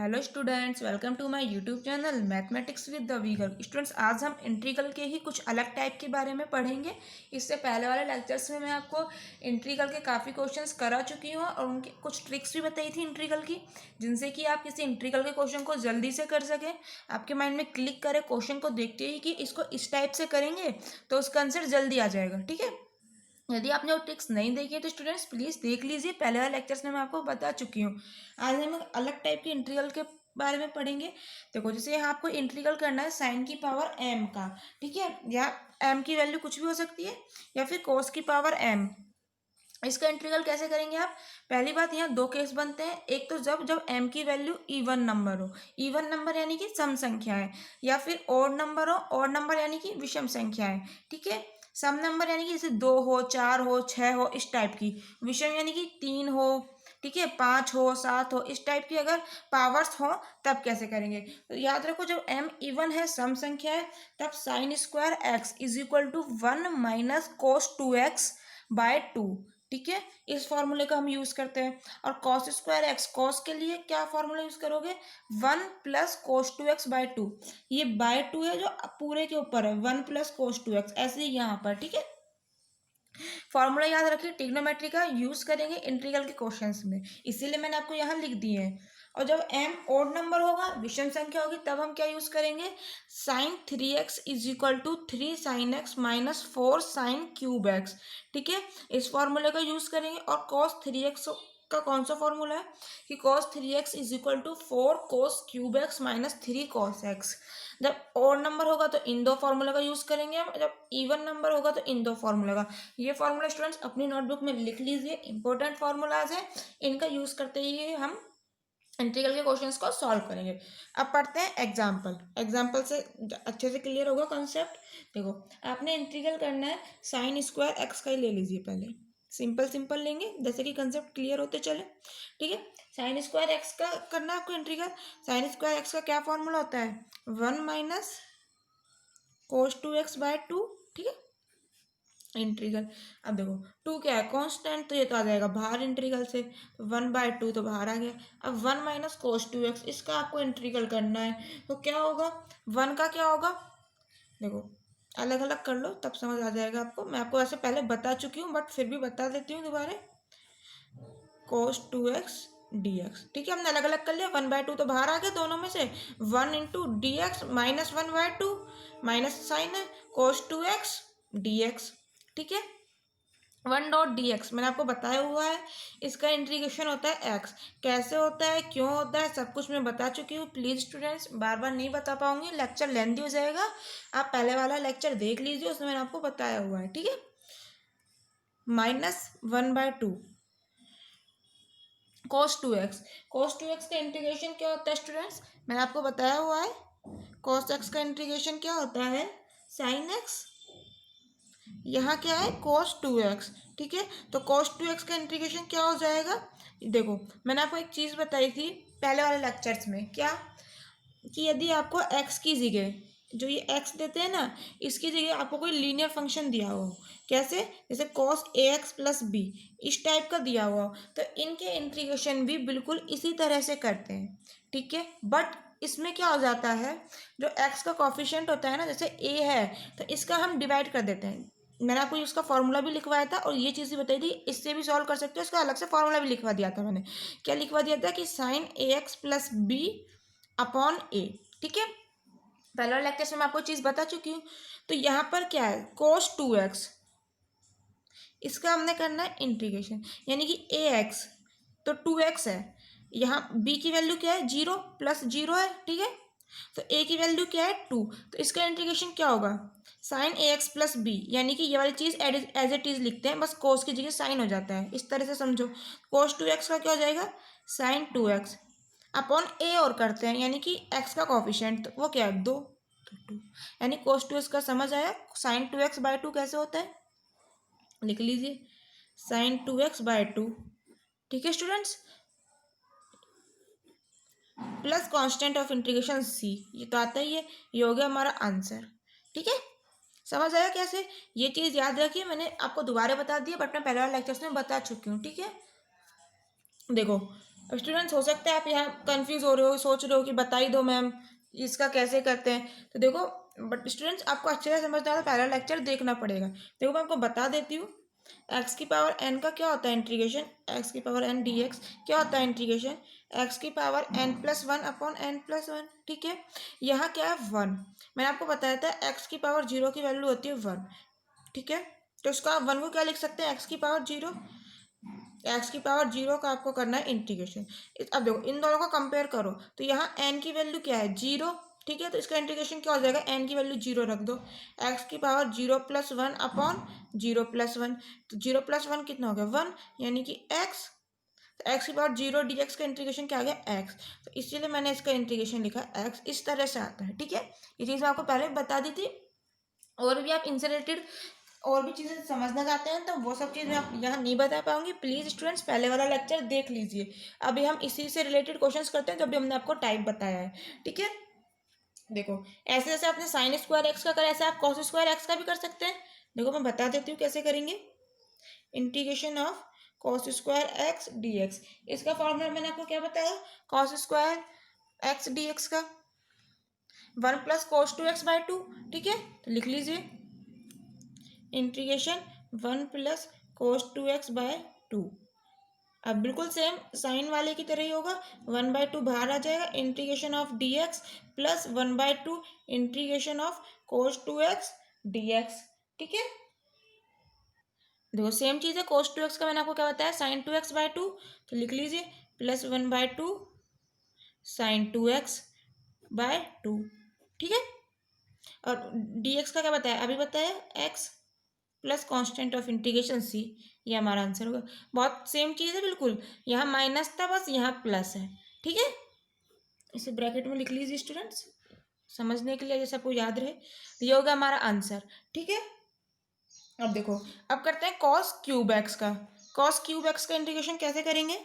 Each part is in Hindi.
Hello students, welcome to my YouTube channel mathematics with the vigour. Students, आज हम इंटीग्रल के ही कुछ अलग टाइप के बारे में पढ़ेंगे। इससे पहले वाले लेक्चर्स में मैं आपको इंटीग्रल के काफ़ी क्वेश्चंस करा चुकी हूँ और उनकी कुछ ट्रिक्स भी बताई थी इंटीग्रल की, जिनसे कि आप किसी इंटीग्रल के क्वेश्चन को जल्दी से कर सकें। आपके माइंड में क्लिक करे क्वेश्चन को देखते ही कि इसको इस टाइप से करेंगे तो उसका आंसर जल्दी आ जाएगा। ठीक है, यदि आपने वो ट्रिक्स नहीं देखी है तो स्टूडेंट्स प्लीज़ देख लीजिए, पहले वाले लेक्चर्स में मैं आपको बता चुकी हूँ। आज हम अलग टाइप के इंटीग्रल के बारे में पढ़ेंगे। देखो, जैसे यहाँ आपको इंटीग्रल करना है साइन की पावर m का। ठीक है, या m की वैल्यू कुछ भी हो सकती है या फिर कोस की पावर m। इसका इंटीग्रल कैसे करेंगे आप? पहली बात, यहाँ दो केस बनते हैं। एक तो जब जब m की वैल्यू इवन नंबर हो, इवन नंबर यानी कि सम संख्या है, या फिर ओड नंबर हो, ओड नंबर यानी कि विषम संख्या है। ठीक है, सम नंबर यानी कि जैसे 2 हो, 4 हो, 6 हो, इस टाइप की। विषम यानी कि 3 हो, ठीक है, 5 हो, 7 हो, इस टाइप की अगर पावर्स हो तब कैसे करेंगे। तो याद रखो, जब m इवन है, सम संख्या है, तब sine square x is equal to 1 minus cos 2x by 2। ठीक है, इस फॉर्मूले का हम यूज करते हैं। और कॉस स्क्वायर एक्स, कॉस के लिए क्या फॉर्मूला यूज करोगे? 1 प्लस कोस 2x बाय 2। ये बाय 2 है जो पूरे के ऊपर है, 1 प्लस कोस 2x, ऐसे ही यहाँ पर। ठीक है, फॉर्मूला याद रखिए, ट्रिग्नोमेट्री का यूज करेंगे इंटीग्रल के क्वेश्चंस में, इसीलिए मैंने आपको यहाँ लिख दिए हैं। और जब m ओड नंबर होगा, विषम संख्या होगी, तब हम क्या यूज करेंगे? Sine 3x is equal to 3 sine x minus 4 sine cube x. ठीक है, इस फॉर्मूले का यूज करेंगे। और cos 3x का कौन सा फॉर्मूला है कि cos 3x is equal to 4 cos cube x minus 3 cos x. जब ओड नंबर होगा तो इन दो फॉर्मूला का यूज करेंगे हम, जब इवन नंबर होगा तो इन दो फॉर्मूला का। ये फॉर्मूला स्टूडेंट्स अपनी नोटबुक में लिख लीजिए, इंपॉर्टेंट फॉर्मूलाज है, इनका यूज करते ही हम इंटीग्रल के क्वेश्चंस को सॉल्व करेंगे। अब पढ़ते हैं एग्जाम्पल। एग्जाम्पल से अच्छे से क्लियर होगा कॉन्सेप्ट। देखो, आपने इंटीग्रल करना है साइन स्क्वायर एक्स का ही ले लीजिए पहले, सिंपल सिंपल लेंगे जैसे कि कंसेप्ट क्लियर होते चले। ठीक है, साइन स्क्वायर एक्स का करना है आपको इंटीग्रल। साइन स्क्वायर एक्स का क्या फॉर्मूला होता है? 1 माइनस कोस 2x बाय 2। ठीक है, इंटीग्रल। अब देखो, 2 क्या है? कांस्टेंट, तो ये तो आ जाएगा बाहर इंटीग्रल से, 1/2 तो बाहर आ गया। अब 1 माइनस कोस 2x, इसका आपको इंटीग्रल करना है, तो क्या होगा? 1 का क्या होगा? देखो, अलग अलग कर लो तब समझ आ जाएगा आपको। मैं आपको ऐसे पहले बता चुकी हूँ बट फिर भी बता देती हूँ दोबारा। कोस 2x dx। ठीक है, हमने अलग अलग कर लिया। 1/2 तो बाहर आ गया दोनों में से, 1 into d x minus 1/2, minus sign है, कोस 2x dx। ठीक है, 1 डॉट dx मैंने आपको बताया हुआ है, इसका इंटीग्रेशन होता है x। कैसे होता है, क्यों होता है, सब कुछ मैं बता चुकी हूँ। प्लीज स्टूडेंट्स, बार बार नहीं बता पाऊंगी, लेक्चर लेंथी हो जाएगा। आप पहले वाला लेक्चर देख लीजिए, उसमें मैंने आपको बताया हुआ है। ठीक है, -1/2 cos 2x का इंटीग्रेशन क्या होता है स्टूडेंट्स? मैंने आपको बताया हुआ है, cos x का इंटीग्रेशन क्या होता है? sin x। यहाँ क्या है? cos 2x। ठीक है, तो cos 2x का इंटीग्रेशन क्या हो जाएगा? देखो, मैंने आपको एक चीज़ बताई थी पहले वाले लेक्चर्स में, क्या कि यदि आपको x की जगह, जो ये x देते हैं ना, इसकी जगह आपको कोई लीनियर फंक्शन दिया हो, कैसे? जैसे cos ax प्लस b, इस टाइप का दिया हुआ हो, तो इनके इंटीग्रेशन भी बिल्कुल इसी तरह से करते हैं। ठीक है, बट इसमें क्या हो जाता है, जो x का कॉफिशिएंट होता है ना, जैसे a है तो इसका हम डिवाइड कर देते हैं। मैंने आपको इसका फॉर्मूला भी लिखवाया था और ये चीज़ भी बताई थी, इससे भी सॉल्व कर सकते हो। इसका अलग से फॉर्मूला भी लिखवा दिया था मैंने। क्या लिखवा दिया था कि sine ax plus B upon A. ठीक है, पहला लेक्चर में मैं आपको चीज़ बता चुकी हूँ। तो यहाँ पर क्या है? cos 2x, इसका हमने करना है इंटीग्रेशन, यानी कि ax तो 2x है, यहाँ b की वैल्यू क्या है? 0 प्लस 0 है। ठीक है, तो a की वैल्यू क्या है? 2, तो इसका इंटीग्रेशन क्या होगा? साइन ax प्लस बी, यानी कि ये वाली चीज़ एज इट इज़ लिखते हैं, बस cos की जगह साइन हो जाता है, इस तरह से समझो। cos 2x का क्या हो जाएगा? साइन 2x अपॉन ए और करते हैं, यानी कि x का कॉफिशिएंट, तो वो क्या है? 2, तो 2, यानी cos 2x का समझ आया। साइन 2x बाय 2 कैसे होता है? लिख लीजिए, साइन 2x बाय 2। ठीक है students, plus constant of integration c, ये तो आता ही है, ये हो गया हमारा आंसर। ठीक है, समझ आया कैसे? ये चीज़ याद रखिए, मैंने आपको दोबारा बता दिया बट मैं पहले वाले लेक्चर्स में बता चुकी हूँ। ठीक है, देखो, अब स्टूडेंट्स हो सकता है आप यहाँ कंफ्यूज हो रहे हो, सोच रहे हो कि बता ही दो मैम इसका कैसे करते हैं। तो देखो बट स्टूडेंट्स आपको अच्छे से समझना है तो पहला लेक्चर देखना पड़ेगा। देखो मैं आपको बता देती हूँ, एक्स की पावर एन का क्या होता है इंटीग्रेशन, एक्स की पावर एन डी एक्स क्या होता है इंटीग्रेशन, एक्स की power n plus one upon n plus one. ठीक है, यहाँ क्या है वन, मैंने आपको बताया था एक्स की पावर जीरो की वैल्यू होती है वन। ठीक है, तो उसका वन को क्या लिख सकते हैं, एक्स की पावर जीरो, एक्स की पावर जीरो का आपको करना है इंटीग्रेशन। अब देखो इन दोनों को कंपेयर करो तो यहाँ एन की वैल्यू क्या है, जीरो। ठीक है, तो इसका इंटीग्रेशन क्या हो जाएगा, एन की वैल्यू जीरो रख दो, एक्स की power zero plus one upon zero plus one. तो जीरो प्लस वन कितना हो गया, वन, यानी कि एक्स। तो एक्स की पावर जीरो डी एक्स का इंटीग्रेशन क्या आ गया, एक्स। तो इसीलिए मैंने इसका इंटीग्रेशन लिखा एक्स, इस तरह से आता है। ठीक है, ये चीज़ मैं आपको पहले बता दी थी। और भी आप इनसे रिलेटेड और भी चीज़ें समझना चाहते हैं तो वो सब चीज़ मैं आप यहाँ नहीं बता पाऊंगी। प्लीज़ स्टूडेंट्स पहले वाला लेक्चर देख लीजिए। अभी हम इसी से रिलेटेड क्वेश्चंस करते हैं जो अभी हमने आपको टाइप बताया है। ठीक है, देखो ऐसे जैसे आपने साइन स्क्वायर एक्स का करा ऐसे आप कॉस स्क्वायर एक्स का भी कर सकते हैं। देखो मैं बता देती हूँ कैसे करेंगे, integration of cos square X D X. इसका फॉर्मूला मैंने आपको क्या बताया, cos square X D X का one plus cos two X by two. ठीक है, तो लिख लीजिए integration one plus cos two X by two. अब बिल्कुल सेम साइन वाले की तरह ही होगा, वन बाय टू बाहर आ जाएगा, integration of d x plus one by two integration of cos two x D x. ठीक है, देखो सेम चीज़ है, कोस टू एक्स का मैंने आपको क्या बताया, sign two X by to. तो लिख लीजिए plus one by to sign two X by to. ठीक है, और डी एक्स का क्या बताया, अभी बताया X plus constant of integration C, ये हमारा आंसर होगा। बहुत सेम चीज़ है बिल्कुल, यहाँ माइनस था बस यहाँ प्लस है। ठीक है, इसे ब्रैकेट में लिख लीजिए स्टूडेंट्स समझने के लिए, जैसे आपको याद रहे। ये होगा हमारा आंसर। ठीक है, अब देखो अब करते हैं कॉस क्यूब एक्स का। कॉस क्यूब एक्स का इंटीग्रेशन कैसे करेंगे,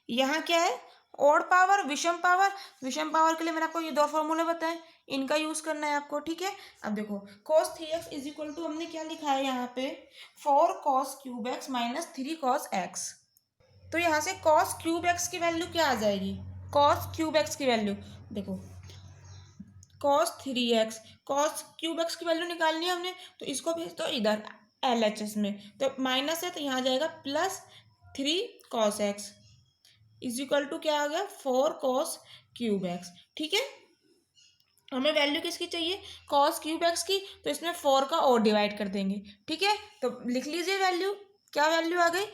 यहाँ क्या है ओड पावर विषम पावर, विषम पावर के लिए मैंने आपको ये दो फॉर्मूले बताए, इनका यूज करना है आपको। ठीक है, अब देखो cos three x is equal to हमने क्या लिखा है यहाँ पे, four cos cube x minus three cos x. तो यहाँ से cos क्यूब एक्स की वैल्यू क्या आ जाएगी, cos क्यूब एक्स की वैल्यू देखो cos three x, cos cube x की वैल्यू निकालनी है हमने, तो इसको भेज दो इधर एल एच एस में, तो माइनस है तो यहाँ आ जाएगा plus three cos x is equal to क्या आ गया, फोर कॉस क्यूब एक्स। ठीक है, हमें वैल्यू किसकी चाहिए, कॉस क्यूब एक्स की, तो इसमें फोर का और डिवाइड कर देंगे। ठीक है, तो लिख लीजिए वैल्यू, क्या वैल्यू आ गई,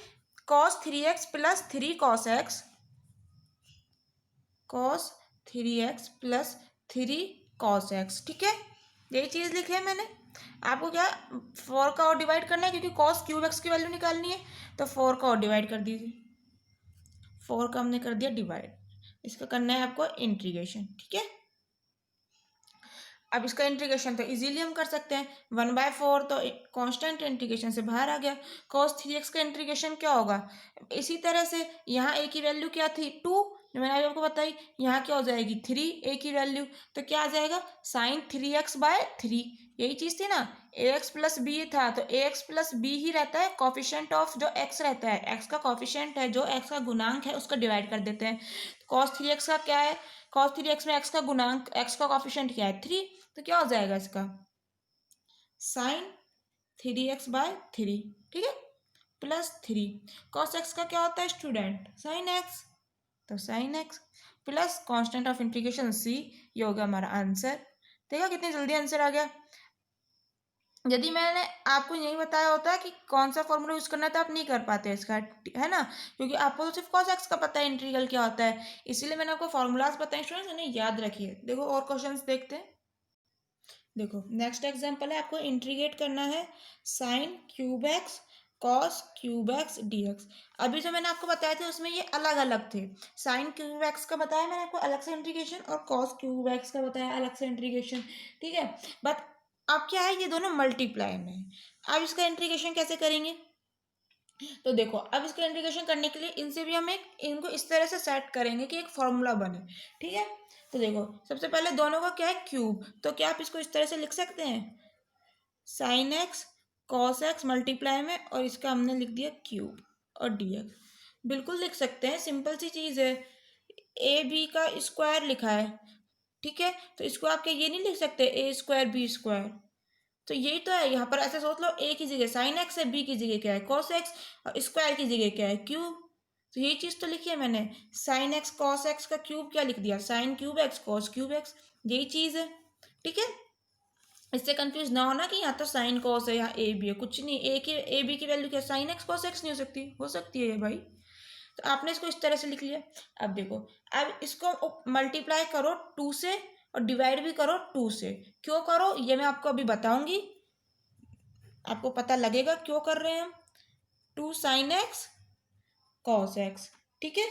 cos three x plus three cos x, cos three x plus three cos x. ठीक है, यही चीज़ लिखी है मैंने। आपको क्या फोर का और डिवाइड करना है क्योंकि कॉस क्यूब एक्स की वैल्यू निकालनी है, तो फोर का और डिवाइड कर दीजिए, फोर का हमने कर दिया डिवाइड, इसका करना है आपको इंटीग्रेशन। ठीक है, अब इसका इंटीग्रेशन तो इजीली हम कर सकते हैं, वन बाय फोर तो कांस्टेंट इंटीग्रेशन से बाहर आ गया, cos थ्री एक्स का इंटीग्रेशन क्या होगा, इसी तरह से यहाँ ए की वैल्यू क्या थी टू, जो मैंने अभी आपको बताई, यहाँ क्या हो जाएगी थ्री ए की वैल्यू, तो क्या आ जाएगा sign three x by three, यही चीज़ थी ना, ए एक्स प्लस बी था तो ए एक्स प्लस बी ही रहता है, कॉफिशेंट ऑफ जो एक्स रहता है, एक्स का कॉफिशेंट है जो एक्स का गुणांक है उसका डिवाइड कर देते हैं। cos थ्री एक्स का क्या है, cos थ्री एक्स में एक्स का गुणांक एक्स का कॉफिशेंट क्या है थ्री, तो क्या हो जाएगा इसका sign three x by three. ठीक है, प्लस थ्री कॉस एक्स का क्या होता है स्टूडेंट साइन एक्स, तो sine X plus constant of integration C, ये होगा हमारा आंसर। देखा कितनी जल्दी आंसर आ गया। यदि मैंने आपको यही बताया होता कि कौन सा फॉर्मूला यूज करना है तो आप नहीं कर पाते इसका, है ना, क्योंकि आपको तो सिर्फ कॉस एक्स का पता है इंटीग्रल क्या होता है, इसीलिए मैंने आपको फॉर्मूलाज बताए स्टूडेंट्स, इन्हें याद रखिए। देखो और क्वेश्चंस देखते हैं। देखो नेक्स्ट एग्जांपल है, आपको इंटीग्रेट करना है sign cube x cos cube x D x. अभी जो मैंने आपको बताया था उसमें ये अलग अलग थे, साइन क्यूब एक्स का बताया मैंने आपको अलग से इंटीग्रेशन, और कॉस क्यूब एक्स का बताया अलग से इंटीग्रेशन। ठीक है, बट अब क्या है ये दोनों मल्टीप्लाई में है, अब इसका इंटीग्रेशन कैसे करेंगे, तो देखो अब इसका इंटीग्रेशन करने के लिए इनसे भी हम एक इनको इस तरह से सेट करेंगे कि एक फॉर्मूला बने। ठीक है, तो देखो सबसे पहले दोनों का क्या है क्यूब, तो क्या आप इसको इस तरह से लिख सकते हैं sign x cos x multiply में, और इसका हमने लिख दिया क्यूब। और dx। बिल्कुल लिख सकते हैं, सिंपल सी चीज़ है। ए बी का स्क्वायर लिखा है, ठीक है, तो इसको आप क्या ये नहीं लिख सकते ए स्क्वायर बी स्क्वायर? तो यही तो है, यहाँ पर ऐसे सोच लो, ए की जगह साइन एक्स है, बी की जगह क्या है कॉस एक्स, और स्क्वायर की जगह क्या है क्यूब। तो यही चीज़ तो लिखी है मैंने, साइन एक्स कॉस एक्स का क्यूब क्या लिख दिया, sign cube x cos cube x, यही चीज़ है, ठीक है। इससे कंफ्यूज ना होना कि यहाँ तो साइन कॉस है, यहाँ ए बी है, कुछ नहीं, ए बी की वैल्यू क्या, साइन एक्स कॉस एक्स नहीं हो सकती है ये भाई। तो आपने इसको इस तरह से लिख लिया। अब देखो, अब इसको मल्टीप्लाई करो टू से और डिवाइड भी करो टू से। क्यों करो ये मैं आपको अभी बताऊंगी, आपको पता लगेगा क्यों कर रहे हैं हम। Two sine x cos x, ठीक है,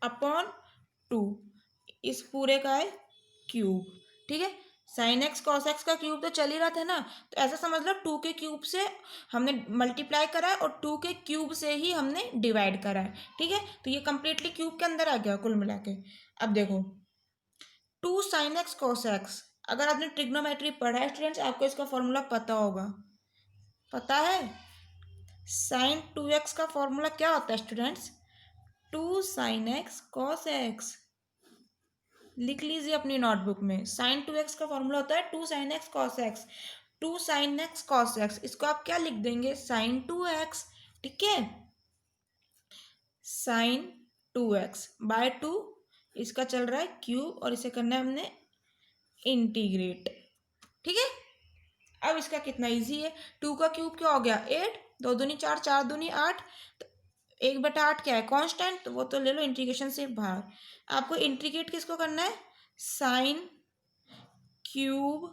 अपॉन टू, इस पूरे का है क्यूब, ठीक है। साइन एक्स कॉस एक्स का क्यूब तो चल ही रहा था ना, तो ऐसा समझ लो टू के क्यूब से हमने मल्टीप्लाई करा है और टू के क्यूब से ही हमने डिवाइड करा है, ठीक है। तो ये कंप्लीटली क्यूब के अंदर आ गया कुल मिला के। अब देखो, two sine x cos x, अगर आपने ट्रिग्नोमेट्री पढ़ा है स्टूडेंट्स, आपको इसका फॉर्मूला पता होगा, पता है। साइन टू एक्स का फॉर्मूला क्या होता है students, two sine x cos x. लिख लीजिए अपनी नोटबुक में, साइन टू एक्स का फॉर्मूला होता है two sine x cos x. Two sine x cos x, इसको आप क्या लिख देंगे, साइन टू एक्स, ठीक है। Sine two X by to, इसका चल रहा है क्यूब और इसे करना है हमने इंटीग्रेट, ठीक है। अब इसका कितना इजी है, टू का क्यूब क्या हो गया एट, दो दूनी चार, चार दूनी आठ, तो एक बटा आठ क्या है कांस्टेंट, तो वो तो ले लो इंटीग्रेशन से बाहर। आपको इंटीग्रेट किसको करना है, sine cube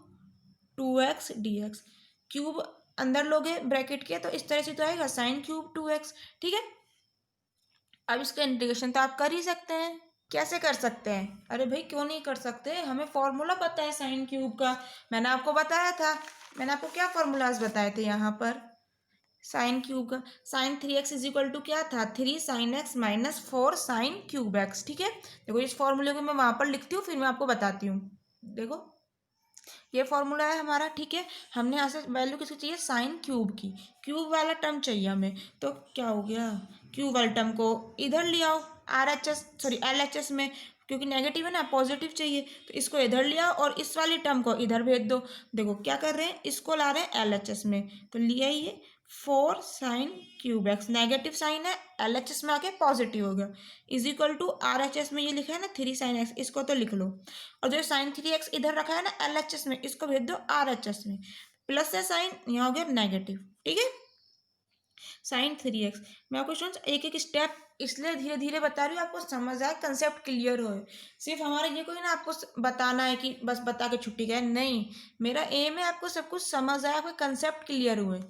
two x D x, cube अंदर लोगे ब्रैकेट के तो इस तरह से तो आएगा साइन क्यूब टू एक्स, ठीक है। अब इसका इंटीग्रेशन तो आप कर ही सकते हैं, कैसे कर सकते हैं, अरे भाई क्यों नहीं कर सकते, हमें फॉर्मूला पता है साइन क्यूब का, मैंने आपको बताया था, मैंने आपको क्या फॉर्मूलाज बताए थे यहाँ पर साइन क्यूब का। Sine three x is equal to क्या था, three sine x minus four sine cube x, ठीक है। देखो इस फॉर्मूले को मैं वहाँ पर लिखती हूँ फिर मैं आपको बताती हूँ। देखो ये फॉर्मूला है हमारा, ठीक है। हमने यहाँ से वैल्यू किसकी चाहिए, साइन क्यूब की, क्यूब वाला टर्म चाहिए हमें, तो क्या हो गया, क्यूब वाले टर्म को इधर ले आओ, are H S sorry L H S में, क्योंकि नेगेटिव है ना, पॉजिटिव चाहिए, तो इसको इधर ले आओ और इस वाली टर्म को इधर भेज दो। देखो क्या कर रहे हैं, इसको ला रहे हैं एल एच एस में, तो लिया ये four sine cube x, negative sign है एल एच एस में आके पॉजिटिव हो गया, is equal to R H S में ये लिखा है ना थ्री साइन एक्स, इसको तो लिख लो, और जो साइन थ्री एक्स इधर रखा है ना एल एच एस में, इसको भेज दो आर एच एस में, प्लस है साइन यहाँ हो गया नेगेटिव, ठीक है। साइन थ्री एक्स, मैं आपको स्टूडेंट्स एक एक स्टेप इसलिए धीरे धीरे बता रही हूँ, आपको समझ आए, कंसेप्ट क्लियर हो। सिर्फ हमारा ये कोई ना आपको बताना है कि बस बता के छुट्टी गए, नहीं, मेरा एम है आपको सब कुछ समझ आए, आपके कंसेप्ट क्लियर हुए।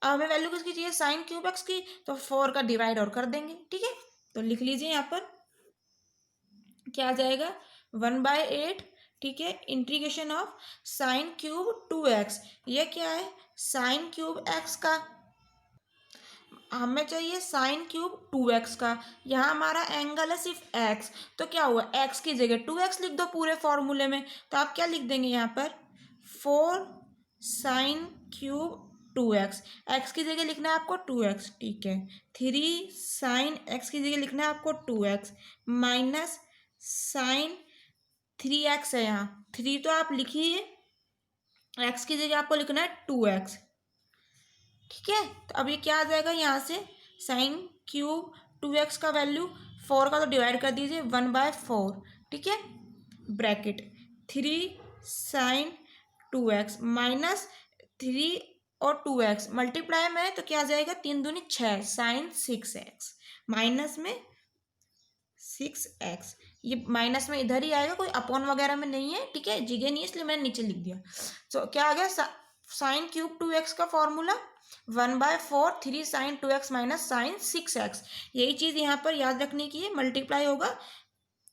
अब हमें वैल्यू किसकी चाहिए, साइन क्यूब एक्स की, तो फोर का डिवाइड और कर देंगे, ठीक है। तो लिख लीजिए यहाँ पर क्या आ जाएगा, वन बाय एट, ठीक है, integration of sine cube two x, ये क्या है साइन क्यूब एक्स का, हमें चाहिए साइन क्यूब टू एक्स का, यहाँ हमारा एंगल है सिर्फ एक्स, तो क्या हुआ एक्स की जगह टू एक्स लिख दो पूरे फॉर्मूले में, तो आप क्या लिख देंगे यहाँ पर four sine cube two x, x की जगह लिखना है आपको टू एक्स, ठीक है, थ्री साइन एक्स की जगह लिखना है आपको two x minus sine three x है, यहाँ थ्री तो आप लिखिए, एक्स की जगह आपको लिखना है टू एक्स, ठीक है। तो अब ये क्या आ जाएगा यहाँ से, साइन क्यूब टू एक्स का वैल्यू, फोर का तो डिवाइड कर दीजिए वन बाय फोर, ठीक है, bracket three sign two x minus three और टू एक्स मल्टीप्लाई में है तो क्या आ जाएगा, तीन दूनी छः साइन सिक्स एक्स माइनस में सिक्स एक्स, ये माइनस में इधर ही आएगा, कोई अपॉन वगैरह में नहीं है, ठीक है, जगह नहीं है इसलिए मैंने नीचे लिख दिया। तो क्या आ गया, साइन क्यूब टू एक्स का formula one by four three sign two x minus sine six x, यही चीज़ यहाँ पर याद रखने की है, मल्टीप्लाई होगा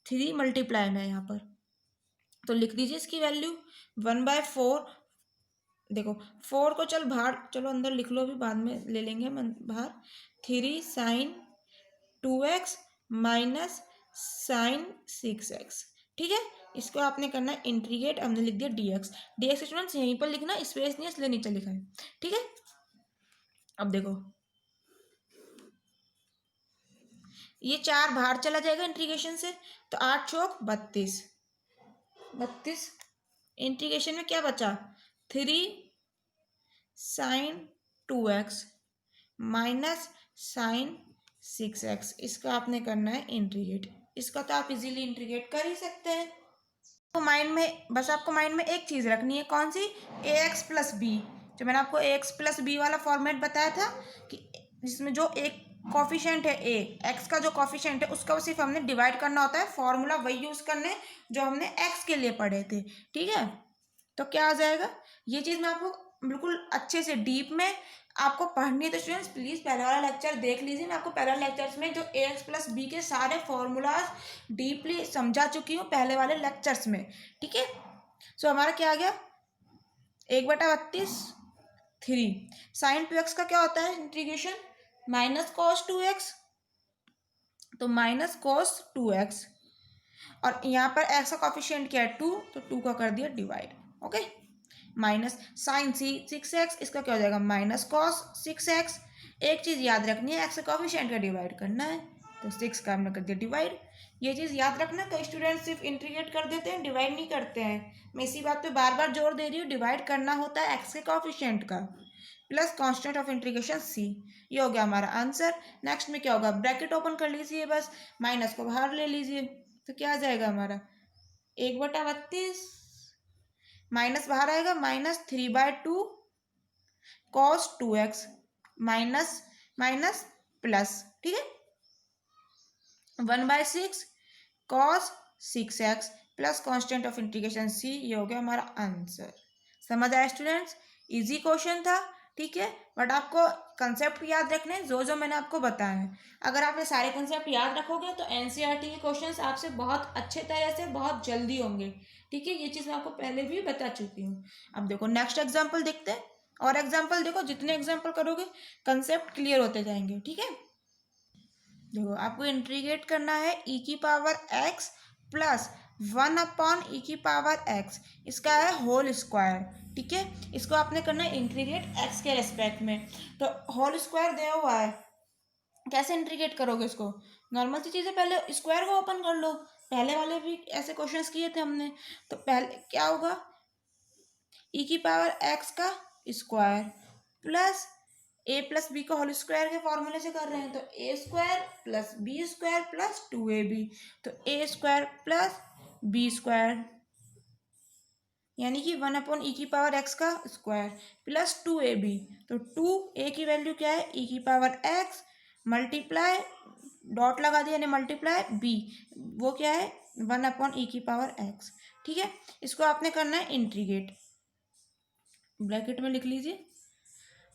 थ्री मल्टीप्लाई में यहाँ पर, तो लिख दीजिए इसकी वैल्यू वन बाय फोर, देखो फोर को चल बाहर, चलो अंदर लिख लो, अभी बाद में ले लेंगे हम बाहर, three sign two x minus sine six x, ठीक है। इसको आपने करना है इंटीग्रेट, हमने लिख दिया डीएक्स, डीएक्स स्टूडेंट्स यहीं पर लिखना, स्पेस नहीं है इसलिए नीचे लिखा है, ठीक है। अब देखो ये 4 बाहर चला जाएगा इंटीग्रेशन से, तो 8 चौक 32, 32 इंटीग्रेशन में क्या बचा 3 sign 2x minus sign 6x। इसका आपने करना है इंटीग्रेट। इसका तो आप इजीली इंटीग्रेट कर ही सकते हैं। तो माइंड में बस आपको माइंड में एक चीज़ रखनी है, कौन सी, ax प्लस बी। जो मैंने आपको ax प्लस बी वाला फॉर्मेट बताया था कि जिसमें जो एक कॉफिशेंट है a, x का जो कॉफिशेंट है उसका सिर्फ हमने डिवाइड करना होता है, फॉर्मूला वही यूज़ करने जो हमने x के लिए पढ़े थे। ठीक है, तो क्या आ जाएगा, ये चीज़ मैं आपको बिल्कुल अच्छे से डीप में आपको पढ़नी है। तो स्टूडेंट्स प्लीज़ पहले वाला लेक्चर देख लीजिए। मैं आपको पहले वाले लेक्चर्स में जो ए एक्स प्लस बी के सारे फॉर्मूलाज डीपली समझा चुकी हूँ पहले वाले लेक्चर्स में। ठीक है, सो हमारा क्या आ गया 1/32 3 साइन 2x का क्या होता है इंटीग्रेशन माइनस कॉस 2x, तो माइनस कॉस 2x, और यहाँ पर x का कॉफिशिएंट क्या है 2, तो 2 का कर दिया divide. Okay, minus sign 6x, इसका क्या हो जाएगा माइनस कॉस 6x। एक चीज़ याद रखनी है, x का कॉफिशिएंट का डिवाइड करना है, तो 6 का हमने कर दिया डिवाइड। ये चीज़ याद रखना, कई स्टूडेंट सिर्फ इंटीग्रेट कर देते हैं, डिवाइड नहीं करते हैं। मैं इसी बात पे बार बार जोर दे रही हूँ, डिवाइड करना होता है x के कॉफिशिएंट का plus constant of integration c। ये हो गया हमारा आंसर। नेक्स्ट में क्या होगा, ब्रैकेट ओपन कर लीजिए, बस माइनस को बाहर ले लीजिए, तो क्या आ जाएगा हमारा 1/32 माइनस बाहर आएगा minus 3/2 cos 2x minus minus plus, ठीक है 1/6 cos 6x plus constant of integration c। ये हो गया हमारा आंसर। समझ आया स्टूडेंट्स, इजी क्वेश्चन था। ठीक है, बट आपको कंसेप्ट याद रखने हैं जो जो मैंने आपको बताया है। अगर आप ये सारे कंसेप्ट याद रखोगे तो एनसीईआरटी के क्वेश्चंस आपसे बहुत अच्छे तरह से बहुत जल्दी होंगे। ठीक है, ये चीज़ मैं आपको पहले भी बता चुकी हूँ। अब देखो नेक्स्ट एग्जाम्पल देखते हैं, और एग्जाम्पल देखो, जितने एग्जाम्पल करोगे कंसेप्ट क्लियर होते जाएंगे। ठीक है, देखो आपको इंटीग्रेट करना है ई की पावर एक्स प्लस 1/e⁻x, इसका है होल स्क्वायर। ठीक है, इसको आपने करना है इंटीग्रेट एक्स के रेस्पेक्ट में। तो होल स्क्वायर दिया हुआ है, कैसे इंटीग्रेट करोगे इसको, नॉर्मल सी चीज़ है, पहले स्क्वायर को ओपन कर लो। पहले वाले भी ऐसे क्वेश्चंस किए थे हमने। तो पहले क्या होगा, ई की पावर एक्स का square plus A plus B का होल स्क्वायर के फॉर्मूले से कर रहे हैं, तो A square plus B square plus 2ab, तो A square plus B square यानी कि 1/e⁻x का स्क्वायर प्लस 2ab, तो 2a की वैल्यू क्या है e⁻x मल्टीप्लाई डॉट लगा दिया यानी मल्टीप्लाई b, वो क्या है 1/e⁻x। ठीक है, इसको आपने करना है इंटीग्रेट, ब्रैकेट में लिख लीजिए।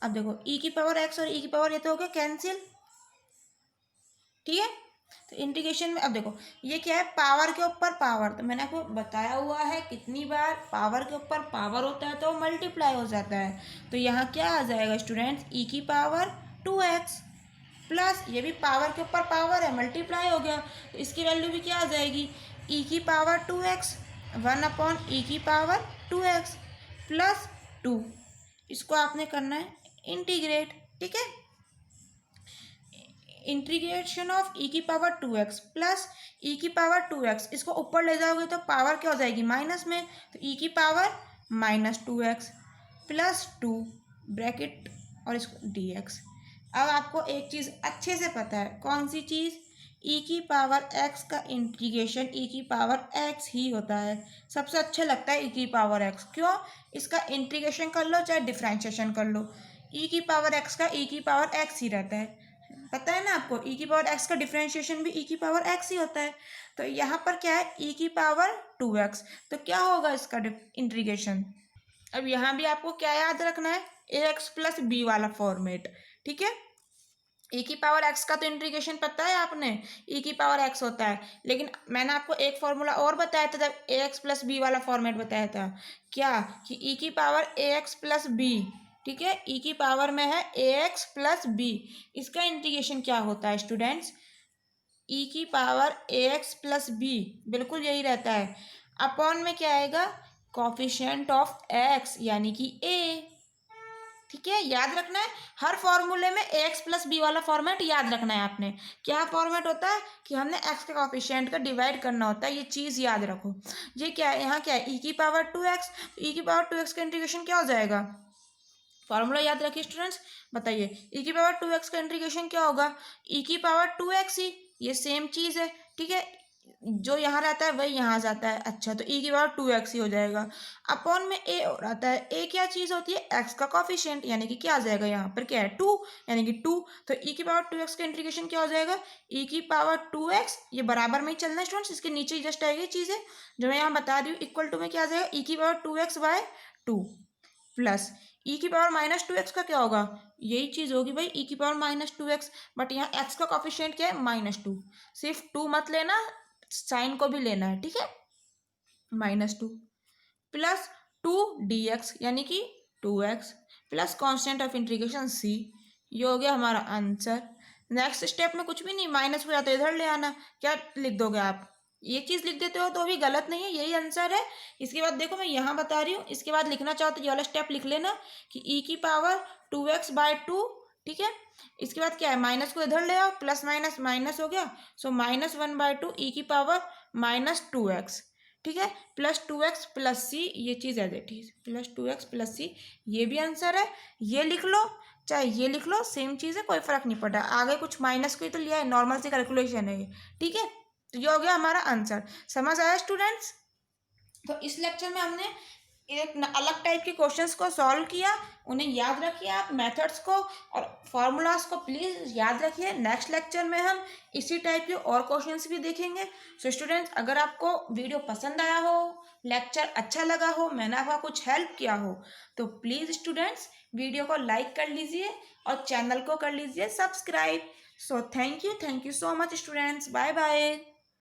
अब देखो e⁻x और e⁻, ये तो हो गया कैंसिल। ठीक है, तो इंटीग्रेशन में अब देखो ये क्या है, पावर के ऊपर पावर, तो मैंने आपको बताया हुआ है कितनी बार, पावर के ऊपर पावर होता है तो मल्टीप्लाई हो जाता है। तो यहाँ क्या आ जाएगा स्टूडेंट्स e⁻2x प्लस ये भी पावर के ऊपर पावर है, मल्टीप्लाई हो गया, तो इसकी वैल्यू भी क्या आ जाएगी e⁻2x 1/e⁻2x प्लस 2। इसको आपने करना है इंटीग्रेट। ठीक है, integration of e⁻2x plus e⁻2x, इसको ऊपर ले जाओगे तो पावर क्या हो जाएगी माइनस में, तो e⁻−2x प्लस 2 ब्रैकेट और इसको dx। अब आपको एक चीज़ अच्छे से पता है, कौन सी चीज़, e⁻x का इंटीग्रेशन e⁻x ही होता है। सबसे अच्छा लगता है e⁻x, क्यों, इसका इंटीग्रेशन कर लो चाहे डिफ्रेंशिएशन कर लो, e⁻x का e⁻x ही रहता है। पता है ना आपको, e⁻x का डिफ्रेंशिएशन भी e⁻x ही होता है। तो यहाँ पर क्या है e⁻2x, तो क्या होगा इसका इंटीग्रेशन। अब यहाँ भी आपको क्या याद रखना है, ax प्लस बी वाला फॉर्मेट। ठीक है, e⁻x का तो इंटीग्रेशन पता है आपने, e⁻x होता है, लेकिन मैंने आपको एक फॉर्मूला और बताया था जब ax प्लस बी वाला फॉर्मेट बताया था, क्या कि e⁻ax प्लस बी। ठीक है, ई की पावर में है ax प्लस बी, इसका इंटीग्रेशन क्या होता है स्टूडेंट्स, e⁻ax प्लस बी, बिल्कुल यही रहता है। अपॉन में क्या आएगा, कॉफिशिएंट ऑफ x यानी कि a। ठीक है, याद रखना है हर फॉर्मूले में ax प्लस बी वाला फॉर्मेट याद रखना है आपने। क्या फॉर्मेट होता है कि हमने x के कॉफिशिएंट का डिवाइड करना होता है, ये चीज़ याद रखो। ये क्या है, यहाँ क्या है, e की पावर 2x, e की पावर 2x का इंटीग्रेशन क्या हो जाएगा, फॉर्मूला याद रखिए स्टूडेंट्स, बताइए e की पावर 2x का इंटीग्रेशन क्या होगा, e की पावर 2x ही, ये सेम चीज़ है, ठीक है, जो यहाँ रहता है वही यहाँ जाता है। अच्छा, तो e की पावर 2x ही हो जाएगा। अपॉन में a और आता है, a क्या चीज़ होती है, x का कॉफिशिएंट, यानी कि क्या आ जाएगा, यहाँ पर क्या है 2, यानी कि 2, तो e की पावर 2x का इंटीग्रेशन क्या हो जाएगा, e की पावर 2x, ये बराबर में ही चलना है स्टूडेंट्स, इसके नीचे ही जस्ट आएगी चीज़ें जो मैं यहाँ बता रही हूँ, इक्वल टू में क्या आ जाएगा, e की power 2x by 2 plus e की पावर -2x का क्या होगा, यही चीज़ होगी भाई, e की पावर -2x, बट यहाँ x का कॉफिशिएंट क्या है, -2, सिर्फ 2 मत लेना, साइन को भी लेना है, ठीक है, -2 प्लस 2 dx यानी कि 2x plus constant of integration c, ये हो गया हमारा आंसर। नेक्स्ट स्टेप में कुछ भी नहीं, माइनस हो जाता है इधर ले आना, क्या लिख दोगे आप, ये चीज़ लिख देते हो तो भी गलत नहीं है, यही आंसर है। इसके बाद देखो मैं यहाँ बता रही हूँ, इसके बाद लिखना चाहो तो ये वाला स्टेप लिख लेना कि e की पावर 2x बाय 2, ठीक है, इसके बाद क्या है, माइनस को इधर ले आओ, प्लस माइनस माइनस हो गया, सो -1/2 e की पावर -2x, ठीक है, +2x प्लस सी, ये चीज़ है इट इज +2x प्लस सी, ये भी आंसर है, ये लिख लो चाहे ये लिख लो, सेम चीज़ है, कोई फर्क नहीं पड़ा, आगे कुछ माइनस को ही तो लिया है, नॉर्मल सी कैलकुलेशन है ये, ठीक है, तो ये हो गया हमारा आंसर। समझ आया स्टूडेंट्स, तो इस लेक्चर में हमने एक अलग टाइप के क्वेश्चंस को सॉल्व किया, उन्हें याद रखिए आप मेथड्स को और फॉर्मूलाज को प्लीज़ याद रखिए। नेक्स्ट लेक्चर में हम इसी टाइप के और क्वेश्चंस भी देखेंगे। सो स्टूडेंट्स, अगर आपको वीडियो पसंद आया हो, लेक्चर अच्छा लगा हो, मैंने आपका कुछ हेल्प किया हो, तो प्लीज़ स्टूडेंट्स वीडियो को लाइक कर लीजिए और चैनल को कर लीजिए subscribe. So thank you so much students, bye bye.